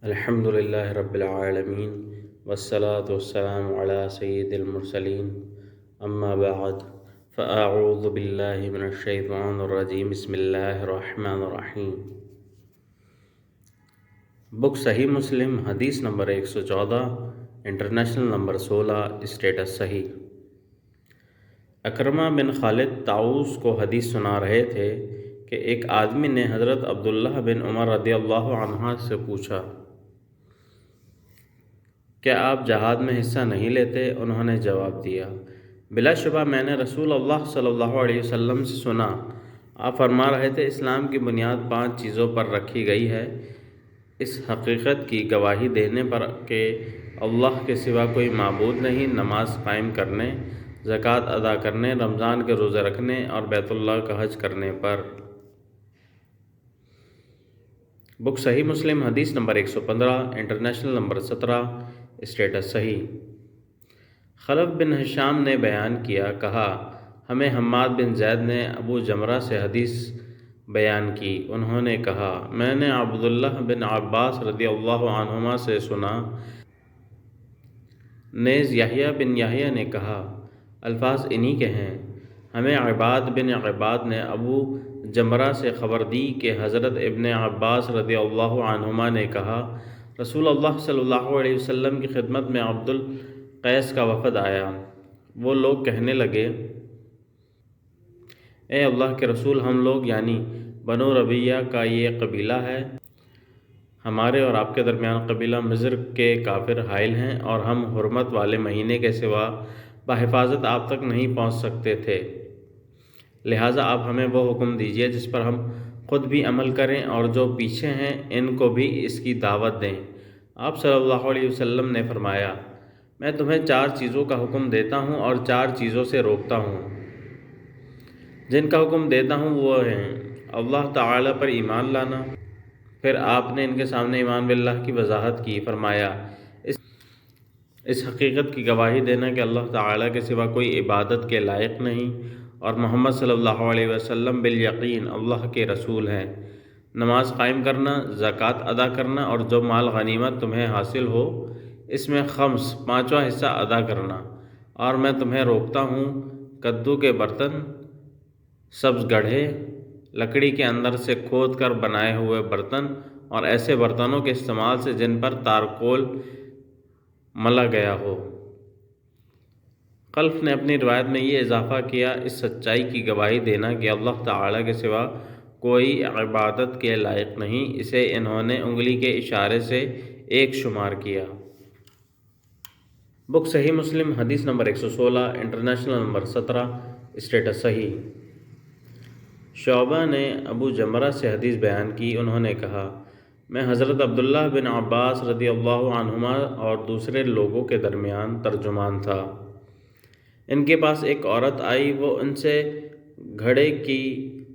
الحمد للہ رب العالمین والصلاة والسلام علی سید المرسلین اما بعد فاعوذ باللہ من الشیطان الرجیم بسم اللہ الرحمن الرحیم۔ بک صحیح مسلم حدیث نمبر 114، انٹرنیشنل نمبر 16، اسٹیٹس صحیح۔ اکرمہ بن خالد طاؤس کو حدیث سنا رہے تھے کہ ایک آدمی نے حضرت عبداللہ بن عمر رضی اللہ عنہ سے پوچھا، کیا آپ جہاد میں حصہ نہیں لیتے؟ انہوں نے جواب دیا، بلا شبہ میں نے رسول اللہ صلی اللہ علیہ وسلم سے سنا، آپ فرما رہے تھے اسلام کی بنیاد 5 چیزوں پر رکھی گئی ہے، اس حقیقت کی گواہی دینے پر کہ اللہ کے سوا کوئی معبود نہیں، نماز قائم کرنے، زکوٰۃ ادا کرنے، رمضان کے روزے رکھنے اور بیت اللہ کا حج کرنے پر۔ بک صحیح مسلم حدیث نمبر 115، انٹرنیشنل نمبر 17، اسٹیٹس صحیح۔ خلف بن ہشام نے بیان کیا، کہا ہمیں حماد بن زید نے ابو جمرہ سے حدیث بیان کی، انہوں نے کہا میں نے عبداللہ بن عباس رضی اللہ عنہما سے سنا، نیز یحییٰ بن یحییٰ نے کہا، الفاظ انہی کے ہیں۔ ہمیں عباد بن عباد نے ابو جمرہ سے خبر دی کہ حضرت ابن عباس رضی اللہ عنہما نے کہا، رسول اللہ صلی اللہ علیہ وسلم کی خدمت میں عبد القیس کا وفد آیا، وہ لوگ کہنے لگے، اے اللہ کے رسول، ہم لوگ یعنی بنو ربیہ کا یہ قبیلہ ہے، ہمارے اور آپ کے درمیان قبیلہ مضر کے کافر حائل ہیں اور ہم حرمت والے مہینے کے سوا بحفاظت آپ تک نہیں پہنچ سکتے تھے، لہٰذا آپ ہمیں وہ حکم دیجیے جس پر ہم خود بھی عمل کریں اور جو پیچھے ہیں ان کو بھی اس کی دعوت دیں۔ آپ صلی اللہ علیہ وسلم نے فرمایا، میں تمہیں 4 چیزوں کا حکم دیتا ہوں اور 4 چیزوں سے روکتا ہوں۔ جن کا حکم دیتا ہوں وہ ہیں اللہ تعالیٰ پر ایمان لانا، پھر آپ نے ان کے سامنے ایمان باللہ کی وضاحت کی، فرمایا اس حقیقت کی گواہی دینا کہ اللہ تعالیٰ کے سوا کوئی عبادت کے لائق نہیں اور محمد صلی اللہ علیہ وسلم بالیقین اللہ کے رسول ہیں، نماز قائم کرنا، زکوٰۃ ادا کرنا اور جو مال غنیمت تمہیں حاصل ہو اس میں خمس 5واں حصہ ادا کرنا، اور میں تمہیں روکتا ہوں کدو کے برتن، سبز گڑھے، لکڑی کے اندر سے کھود کر بنائے ہوئے برتن اور ایسے برتنوں کے استعمال سے جن پر تارکول ملا گیا ہو۔ خلف نے اپنی روایت میں یہ اضافہ کیا، اس سچائی کی گواہی دینا کہ اللہ تعالیٰ کے سوا کوئی عبادت کے لائق نہیں، اسے انہوں نے انگلی کے اشارے سے 1 شمار کیا۔ بک صحیح مسلم حدیث نمبر 116، انٹرنیشنل نمبر 17، اسٹیٹس صحیح۔ شعبہ نے ابو جمرہ سے حدیث بیان کی، انہوں نے کہا میں حضرت عبداللہ بن عباس رضی اللہ عنہما اور دوسرے لوگوں کے درمیان ترجمان تھا، ان کے پاس ایک عورت آئی، وہ ان سے گھڑے کی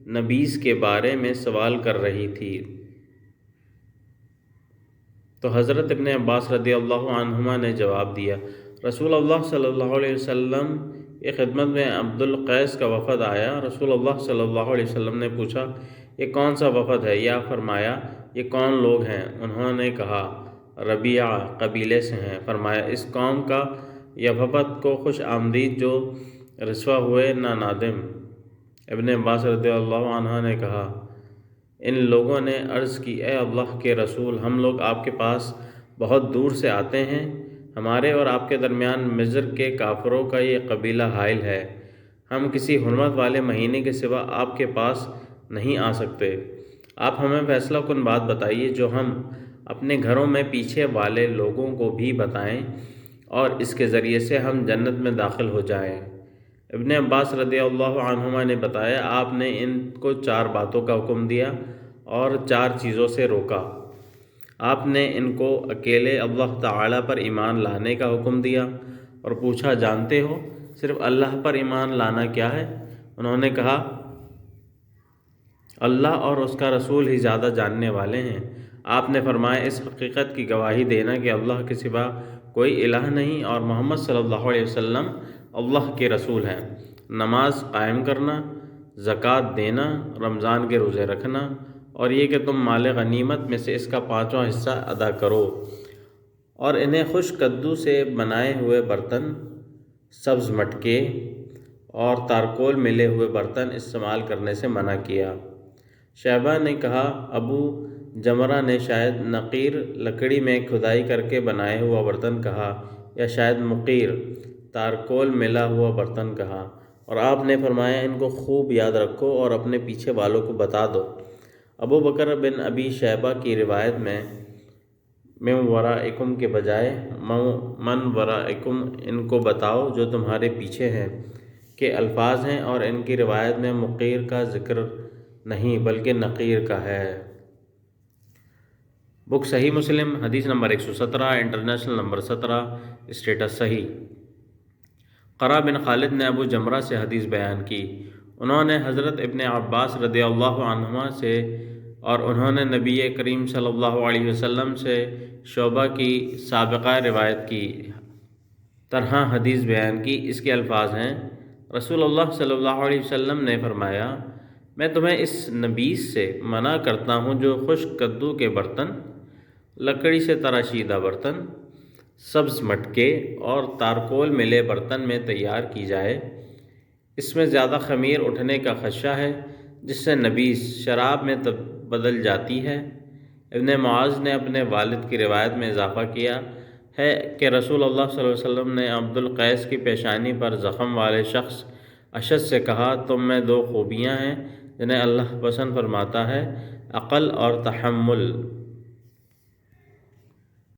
نبیذ کے بارے میں سوال کر رہی تھی، تو حضرت ابن عباس رضی اللہ عنہما نے جواب دیا، رسول اللہ صلی اللہ علیہ وسلم کی خدمت میں عبد القیس کا وفد آیا، رسول اللہ صلی اللہ علیہ وسلم نے پوچھا یہ کون سا وفد ہے، یا فرمایا یہ کون لوگ ہیں؟ انہوں نے کہا ربیعہ قبیلے سے ہیں، فرمایا اس قوم کا یا وفد کو خوش آمدید جو رسوا ہوئے نہ نادم۔ ابن عباس رضی اللہ عنہ نے کہا ان لوگوں نے عرض کی، اے اللہ کے رسول، ہم لوگ آپ کے پاس بہت دور سے آتے ہیں، ہمارے اور آپ کے درمیان مضر کے کافروں کا یہ قبیلہ حائل ہے، ہم کسی حرمت والے مہینے کے سوا آپ کے پاس نہیں آ سکتے، آپ ہمیں فیصلہ کن بات بتائیے جو ہم اپنے گھروں میں پیچھے والے لوگوں کو بھی بتائیں اور اس کے ذریعے سے ہم جنت میں داخل ہو جائیں۔ ابن عباس رضی اللہ عنہما نے بتایا، آپ نے ان کو 4 باتوں کا حکم دیا اور 4 چیزوں سے روکا۔ آپ نے ان کو اکیلے اللہ تعالیٰ پر ایمان لانے کا حکم دیا اور پوچھا جانتے ہو صرف اللہ پر ایمان لانا کیا ہے؟ انہوں نے کہا اللہ اور اس کا رسول ہی زیادہ جاننے والے ہیں۔ آپ نے فرمایا اس حقیقت کی گواہی دینا کہ اللہ کے سوا کوئی الہ نہیں اور محمد صلی اللہ علیہ وسلم اللہ کے رسول ہیں، نماز قائم کرنا، زکوٰۃ دینا، رمضان کے روزے رکھنا اور یہ کہ تم مال غنیمت میں سے اس کا 5واں حصہ ادا کرو، اور انہیں خشک کدو سے بنائے ہوئے برتن، سبز مٹکے اور تارکول ملے ہوئے برتن استعمال کرنے سے منع کیا۔ شیبہ نے کہا، ابو جمرہ نے شاید نقیر لکڑی میں کھدائی کر کے بنائے ہوا برتن کہا، یا شاید مقیر تارکول ملا ہوا برتن کہا، اور آپ نے فرمایا ان کو خوب یاد رکھو اور اپنے پیچھے والوں کو بتا دو۔ ابو بکر بن ابی شیبہ کی روایت میں من ورائکم کے بجائے من ورائکم، ان کو بتاؤ جو تمہارے پیچھے ہیں، کے الفاظ ہیں، اور ان کی روایت میں مقیر کا ذکر نہیں بلکہ نقیر کا ہے۔ بک صحیح مسلم، حدیث نمبر 117، انٹرنیشنل نمبر 17، اسٹیٹس صحیح۔ قرہ بن خالد نے ابو جمرہ سے حدیث بیان کی، انہوں نے حضرت ابن عباس رضی اللہ عنہما سے اور انہوں نے نبی کریم صلی اللہ علیہ وسلم سے شعبہ کی سابقہ روایت کی طرح حدیث بیان کی۔ اس کے الفاظ ہیں، رسول اللہ صلی اللہ علیہ وسلم نے فرمایا، میں تمہیں اس نبیذ سے منع کرتا ہوں جو خشک کدو کے برتن، لکڑی سے تراشیدہ برتن، سبز مٹکے اور تارکول ملے برتن میں تیار کی جائے۔ اس میں زیادہ خمیر اٹھنے کا خدشہ ہے، جس سے نبیذ شراب میں بدل جاتی ہے۔ ابن معاذ نے اپنے والد کی روایت میں اضافہ کیا ہے کہ رسول اللہ صلی اللہ علیہ وسلم نے عبد القیس کی پیشانی پر زخم والے شخص اشد سے کہا، تم میں 2 خوبیاں ہیں جنہیں اللہ پسند فرماتا ہے، عقل اور تحمل۔